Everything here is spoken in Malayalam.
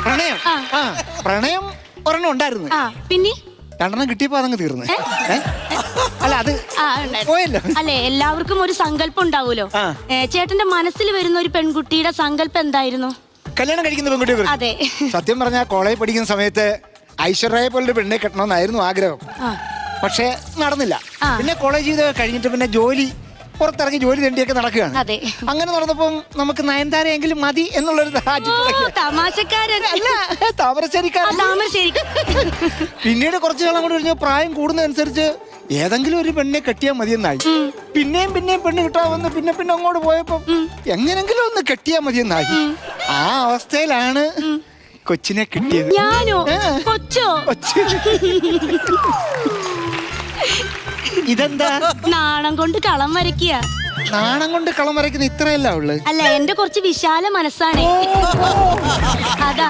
പ്രണയം പ്രണയം ഒരെണ്ണം ഉണ്ടായിരുന്നു. പിന്നെ രണ്ടെണ്ണം കിട്ടിയപ്പോ അതങ്ങ് തീർന്നു. അല്ല അത് പോയല്ലോ. അല്ലെ, എല്ലാവർക്കും ഒരു സങ്കല്പം ഉണ്ടാവൂലോ. ചേട്ടന്റെ മനസ്സിൽ വരുന്ന ഒരു പെൺകുട്ടിയുടെ സങ്കല്പം എന്തായിരുന്നു? കല്യാണം കഴിക്കുന്ന പെൺകുട്ടിയെ. അതെ, സത്യം പറഞ്ഞാൽ കോളേജ് പഠിക്കുന്ന സമയത്ത് ഐശ്വര്യയെ പോലൊരു പെണ്ണെ കെട്ടണമെന്നായിരുന്നു ആഗ്രഹം. പക്ഷെ നടന്നില്ല. പിന്നെ കോളേജ് ജീവിതം കഴിഞ്ഞിട്ട് പിന്നെ ജോലി പുറത്തിറങ്ങി ജോലി തേണ്ടിയൊക്കെ നടക്കുകയാണ്. അങ്ങനെ നടന്നപ്പം നമുക്ക് നയൻതാരയെങ്കിലും മതി എന്നുള്ളൊരു തമാശക്കാരൻ താമരശ്ശേരിക്കാരൻ. പിന്നീട് കുറച്ചു കാലം കൂടെ കഴിഞ്ഞ പ്രായം കൂടുന്നതനുസരിച്ച് ഏതെങ്കിലും ഒരു പെണ്ണെ കെട്ടിയാൽ മതിയെന്നായി. പിന്നെയും പെണ്ണ് കിട്ടാമെന്ന് പിന്നെ അങ്ങോട്ട് പോയപ്പോ എങ്ങനെങ്കിലും ഒന്ന് കെട്ടിയാൽ മതിയെന്നായി. ആ അവസ്ഥയിലാണ് കൊച്ചിനെ കിട്ടിയത്. ഇതെന്താ? നാണം കൊണ്ട് കളം വരയ്ക്കുക. നാണം കൊണ്ട് കളം വരയ്ക്കുന്ന ഇത്രയല്ല ഉള്ളു. അല്ല, എന്റെ കുറച്ച് വിശാല മനസ്സാണ് അതാ.